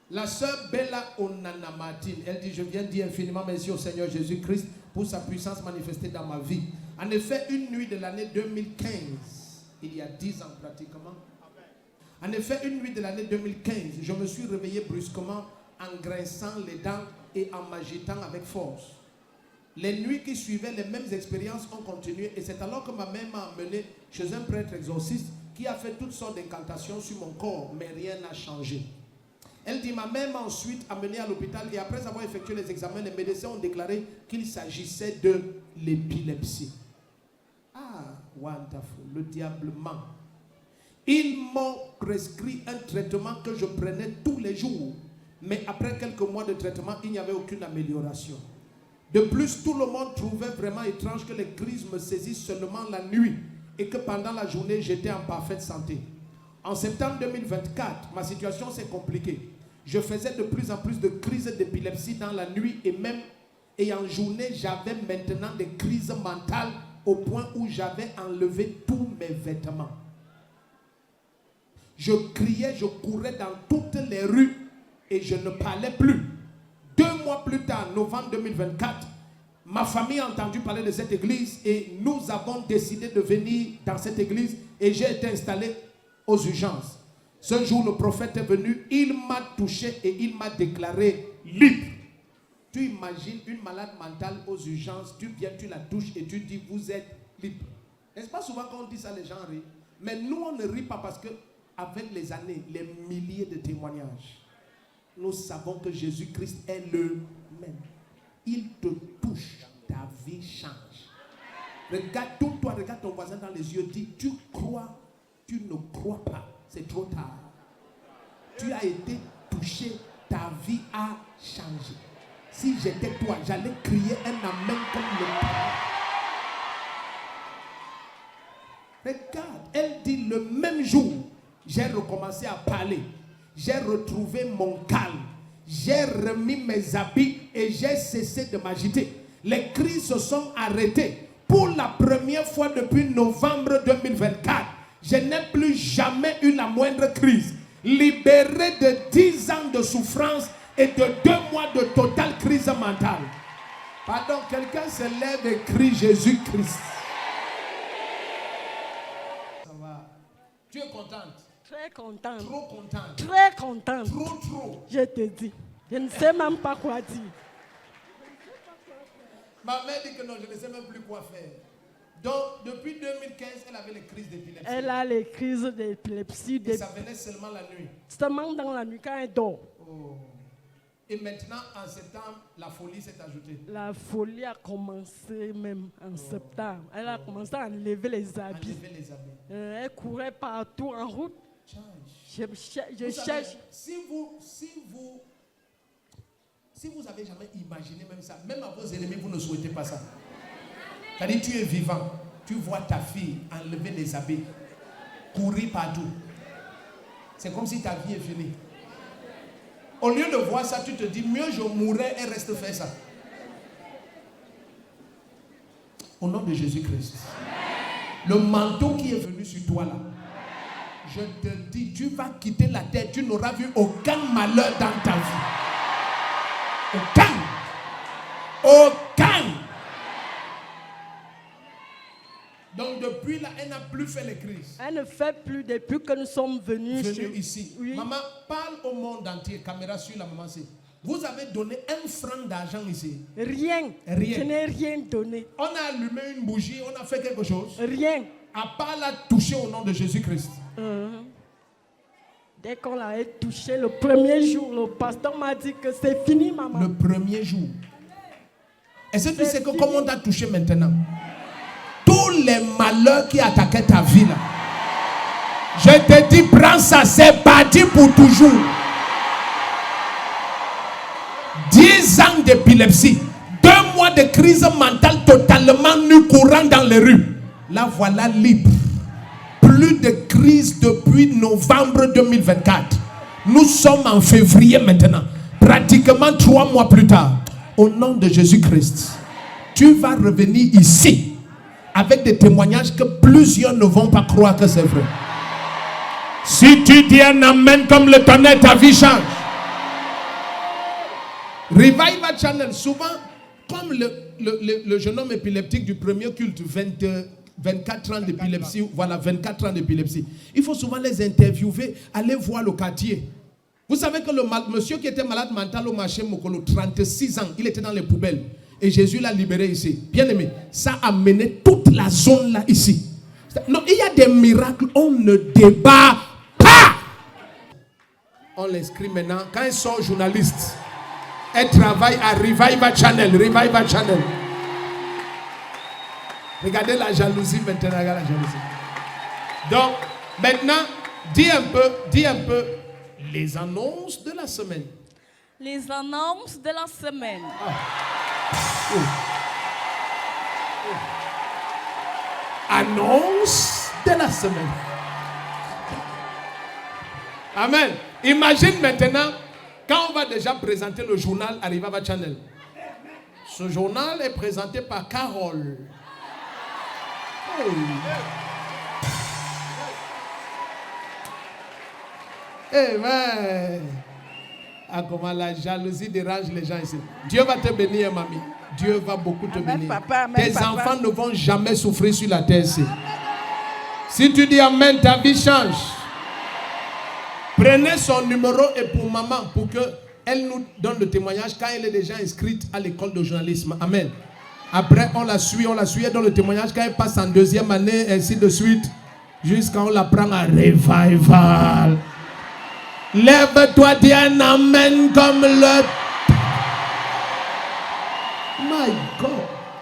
La sœur Bella Onana Martin, elle dit: je viens dire infiniment merci au Seigneur Jésus-Christ pour sa puissance manifestée dans ma vie. En effet, une nuit de l'année 2015, il y a 10 ans pratiquement. En effet, une nuit de l'année 2015, je me suis réveillé brusquement en grinçant les dents et en m'agitant avec force. Les nuits qui suivaient, les mêmes expériences ont continué et c'est alors que ma mère m'a emmené chez un prêtre exorciste qui a fait toutes sortes d'incantations sur mon corps, mais rien n'a changé. Elle dit: ma mère m'a ensuite amené à l'hôpital et après avoir effectué les examens, les médecins ont déclaré qu'il s'agissait de l'épilepsie. Ah, wonderful, le diable ment. Ils m'ont prescrit un traitement que je prenais tous les jours, mais après quelques mois de traitement, il n'y avait aucune amélioration. De plus, tout le monde trouvait vraiment étrange que les crises me saisissent seulement la nuit et que pendant la journée, j'étais en parfaite santé. En septembre 2024, ma situation s'est compliquée. Je faisais de plus en plus de crises d'épilepsie dans la nuit et en journée, j'avais maintenant des crises mentales au point où j'avais enlevé tous mes vêtements. Je criais, je courais dans toutes les rues et je ne parlais plus. 2 mois plus tard, novembre 2024, ma famille a entendu parler de cette église et nous avons décidé de venir dans cette église et j'ai été installé aux urgences. Ce jour, le prophète est venu, il m'a touché et il m'a déclaré libre. Tu imagines une malade mentale aux urgences, tu viens, tu la touches et tu dis: vous êtes libre. N'est-ce pas souvent quand on dit ça, les gens rient? Mais nous, on ne rit pas parce que avec les années, les milliers de témoignages, nous savons que Jésus-Christ est le même. Il te touche, ta vie change. Regarde, toi, regarde ton voisin dans les yeux, dis: tu crois, tu ne crois pas, c'est trop tard. Tu as été touché, ta vie a changé. Si j'étais toi, j'allais crier un amen comme le Père. Regarde, elle dit: le même jour, j'ai recommencé à parler. J'ai retrouvé mon calme. J'ai remis mes habits et j'ai cessé de m'agiter. Les crises se sont arrêtées. Pour la première fois depuis novembre 2024, je n'ai plus jamais eu la moindre crise. Libéré de 10 ans de souffrance et de 2 mois de totale crise mentale. Pardon, quelqu'un se lève et crie Jésus-Christ. Ça va. Tu es contente? Très contente. Trop contente. Très contente. Trop. Je te dis. Je ne sais même pas quoi dire. Ma mère dit que non, je ne sais même plus quoi faire. Donc, depuis 2015, elle avait les crises d'épilepsie. Elle a les crises d'épilepsie. Et ça venait seulement la nuit. Seulement dans la nuit quand elle dort. Oh. Et maintenant, en septembre, la folie s'est ajoutée. La folie a commencé même en septembre. Elle a commencé à enlever les habits. Elle courait partout en route. Je cherche. Si vous avez jamais imaginé même ça, même à vos ennemis, vous ne souhaitez pas ça. C'est-à-dire, tu es vivant, tu vois ta fille enlever les habits, courir partout. C'est comme si ta vie est finie. Au lieu de voir ça, tu te dis: mieux je mourrais et reste faire ça. Au nom de Jésus-Christ. Le manteau qui est venu sur toi là, je te dis, tu vas quitter la terre, tu n'auras vu aucun malheur dans ta vie. Aucun. Donc depuis là, elle n'a plus fait les crises. Elle ne fait plus depuis que nous sommes venus ici. Oui. Maman, parle au monde entier. Caméra sur la maman. Vous avez donné 1 franc d'argent ici? Rien. Je n'ai rien donné. On a allumé une bougie, on a fait quelque chose? Rien. À part la toucher au nom de Jésus-Christ. Dès qu'on l'a touché le premier jour, le pasteur m'a dit que c'est fini, maman. Le premier jour. Est-ce que tu sais que comment on t'a touché maintenant? Tous les malheurs qui attaquaient ta vie là, je te dis, prends ça, c'est parti pour toujours. 10 ans d'épilepsie, 2 mois de crise mentale totalement nue courant dans les rues. Là voilà libre. Plus de crise depuis novembre 2024. Nous sommes en février maintenant. Pratiquement 3 mois plus tard. Au nom de Jésus-Christ, tu vas revenir ici avec des témoignages que plusieurs ne vont pas croire que c'est vrai. Si tu dis un amen comme le tonnerre, ta vie change. Revival Channel, souvent, comme le jeune homme épileptique du premier culte, 24 ans d'épilepsie, voilà, 24 ans d'épilepsie. Il faut souvent les interviewer, aller voir le quartier. Vous savez que le monsieur qui était malade mental au marché Mokolo, 36 ans, il était dans les poubelles. Et Jésus l'a libéré ici. Bien aimé, ça a mené toute la zone là ici. Non, il y a des miracles, on ne débat pas. On l'inscrit maintenant. Quand ils sont journalistes, elle travaille à Revival Channel. Revival Channel. Regardez la jalousie maintenant. Regardez la jalousie. Donc, maintenant, dis un peu les annonces de la semaine. Les annonces de la semaine. Annonce de la semaine. Amen. Imagine maintenant, quand on va déjà présenter le journal à Revival Channel. Ce journal est présenté par Carole. Amen. Ah, comment la jalousie dérange les gens ici. Dieu va te bénir, mamie. Dieu va beaucoup te bénir. Papa, tes enfants ne vont jamais souffrir sur la terre ici. Si tu dis amen, ta vie change. Prenez son numéro et pour maman, pour qu'elle nous donne le témoignage quand elle est déjà inscrite à l'école de journalisme. Amen. Après, on la suit, elle donne le témoignage quand elle passe en deuxième année, ainsi de suite, jusqu'à on la prend à Revival. Lève-toi, dis un amen comme le